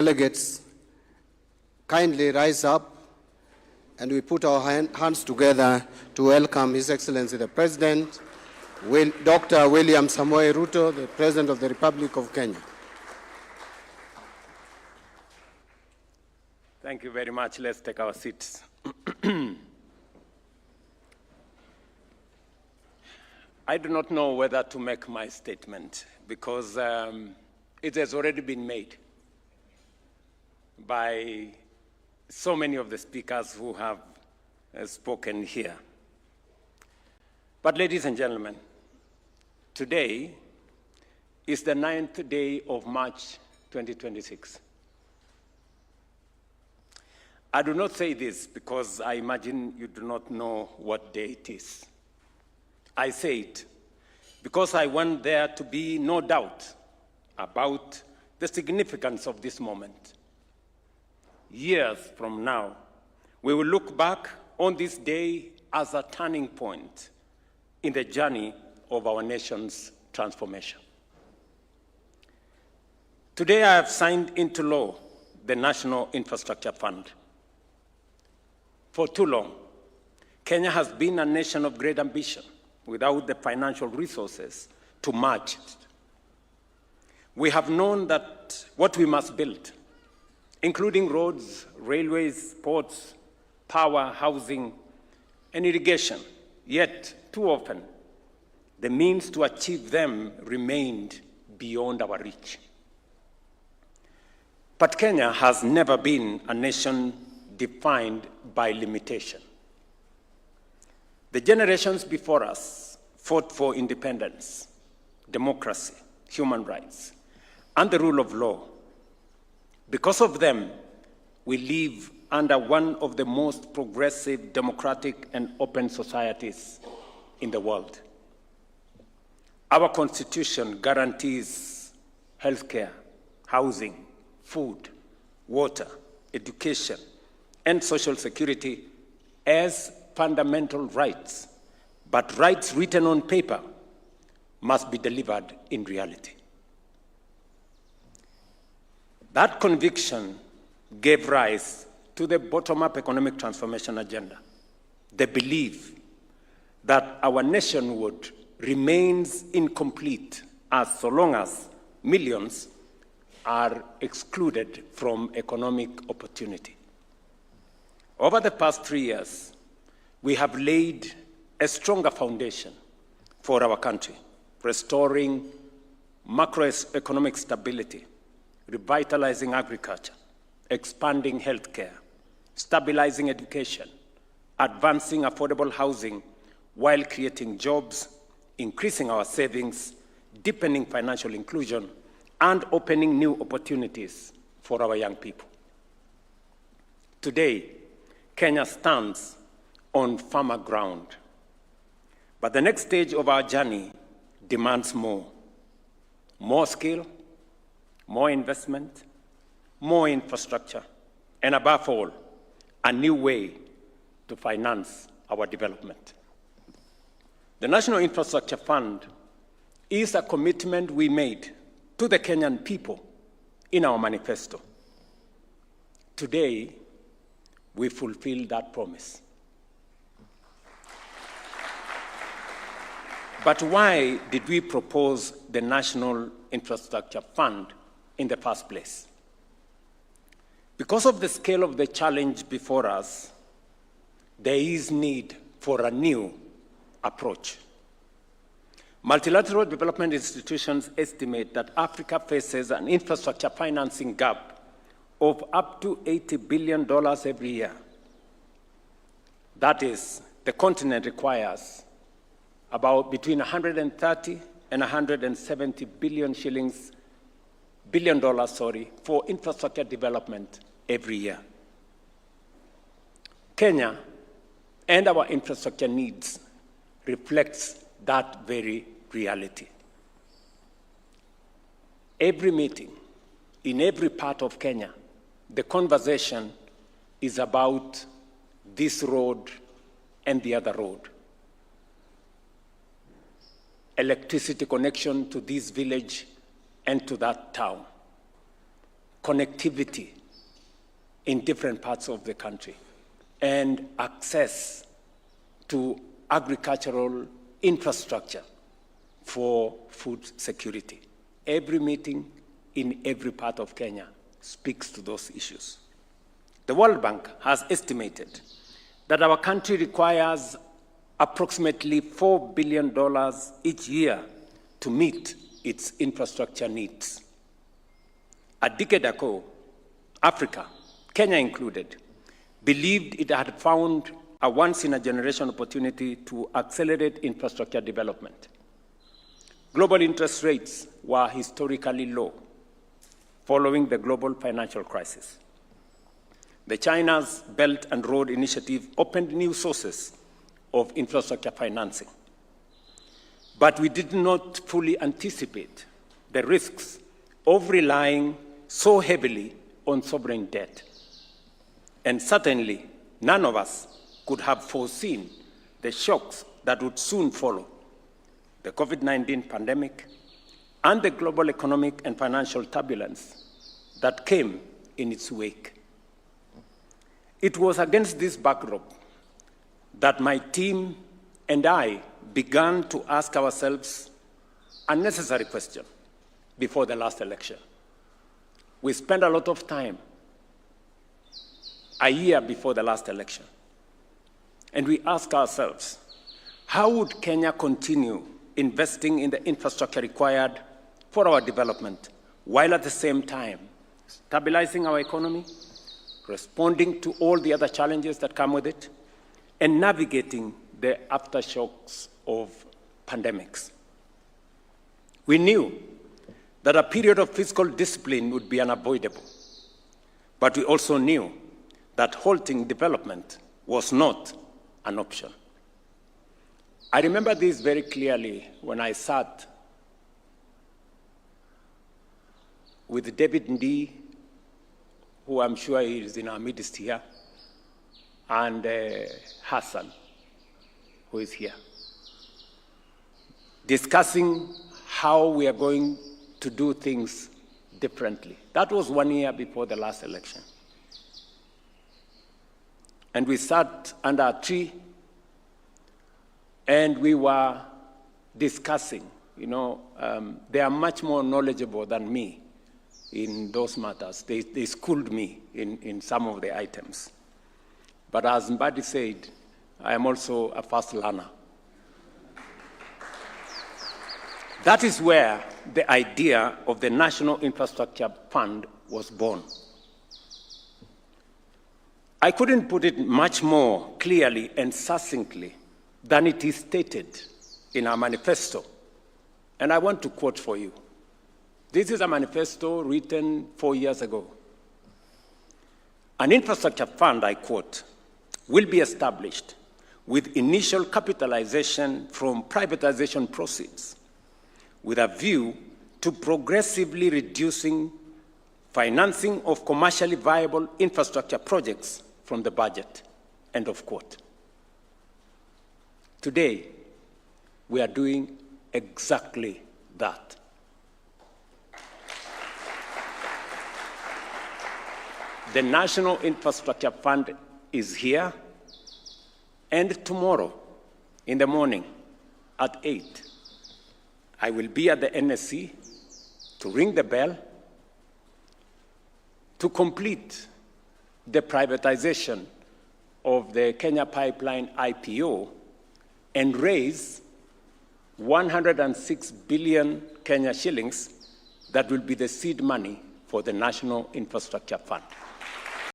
delegates kindly rise up and we put our hands together to welcome His Excellency the President, Dr. William Samoei Ruto, the President of the Republic of Kenya. Thank you very much. Let's take our seats. I do not know whether to make my statement because it has already been made by so many of the speakers who have spoken here. But ladies and gentlemen, today is the 9th day of March 2026. I do not say this because I imagine you do not know what day it is. I say it because I want there to be no doubt about the significance of this moment. Years from now, we will look back on this day as a turning point in the journey of our nation's transformation. Today, I have signed into law the National Infrastructure Fund. For too long, Kenya has been a nation of great ambition without the financial resources to match it. We have known that what we must build, including roads, railways, ports, power, housing, and irrigation, yet too often, the means to achieve them remained beyond our reach. But Kenya has never been a nation defined by limitation. The generations before us fought for independence, democracy, human rights, and the rule of law. Because of them, we live under one of the most progressive, democratic, and open societies in the world. Our Constitution guarantees healthcare, housing, food, water, education, and social security as fundamental rights, but rights written on paper must be delivered in reality. That conviction gave rise to the bottom-up economic transformation agenda, the belief that our nationhood remains incomplete so long as millions are excluded from economic opportunity. Over the past 3 years, we have laid a stronger foundation for our country, restoring macroeconomic stability, revitalizing agriculture, expanding healthcare, stabilizing education, advancing affordable housing while creating jobs, increasing our savings, deepening financial inclusion, and opening new opportunities for our young people. Today, Kenya stands on firmer ground. But the next stage of our journey demands more. More skill, more investment, more infrastructure, and above all, a new way to finance our development. The National Infrastructure Fund is a commitment we made to the Kenyan people in our manifesto. Today, we fulfill that promise. But why did we propose the National Infrastructure Fund in the first place? Because of the scale of the challenge before us, there is need for a new approach. Multilateral development institutions estimate that Africa faces an infrastructure financing gap of up to $80 billion every year. That is, the continent requires about between 130 and 170 billion dollars for infrastructure development every year. Kenya and our infrastructure needs reflects that very reality. Every meeting, in every part of Kenya, the conversation is about this road and the other road. Electricity connection to this village and to that town. connectivity in different parts of the country, and access to agricultural infrastructure for food security. Every meeting in every part of Kenya speaks to those issues. The World Bank has estimated that our country requires approximately $4 billion each year to meet its infrastructure needs. A decade ago, Africa, Kenya included, believed it had found a once-in-a-generation opportunity to accelerate infrastructure development. Global interest rates were historically low following the global financial crisis. The China's Belt and Road Initiative opened new sources of infrastructure financing. But we did not fully anticipate the risks of relying so heavily on sovereign debt. And certainly, none of us could have foreseen the shocks that would soon follow: the COVID-19 pandemic and the global economic and financial turbulence that came in its wake. It was against this backdrop that my team and I began to ask ourselves a necessary question before the last election. We spent a lot of time a year before the last election, and we asked ourselves, how would Kenya continue investing in the infrastructure required for our development, while at the same time stabilizing our economy, responding to all the other challenges that come with it, and navigating the aftershocks of pandemics. We knew that a period of fiscal discipline would be unavoidable, but we also knew that halting development was not an option. I remember this very clearly when I sat with David Ndii, who I'm sure is in our midst here, and Hassan, who is here, discussing how we are going to do things differently. That was 1 year before the last election. And we sat under a tree and we were discussing. They are much more knowledgeable than me in those matters. They schooled me in some of the items. But as Mbadi said, I am also a fast learner. That is where the idea of the National Infrastructure Fund was born. I couldn't put it much more clearly and succinctly than it is stated in our manifesto. And I want to quote for you. This is a manifesto written 4 years ago. An infrastructure fund, I quote, will be established with initial capitalization from privatization proceeds, with a view to progressively reducing financing of commercially viable infrastructure projects from the budget, end of quote. Today, we are doing exactly that. The National Infrastructure Fund is here, and tomorrow in the morning at 8, I will be at the NSC to ring the bell to complete the privatization of the Kenya Pipeline IPO and raise 106 billion Kenya shillings that will be the seed money for the National Infrastructure Fund.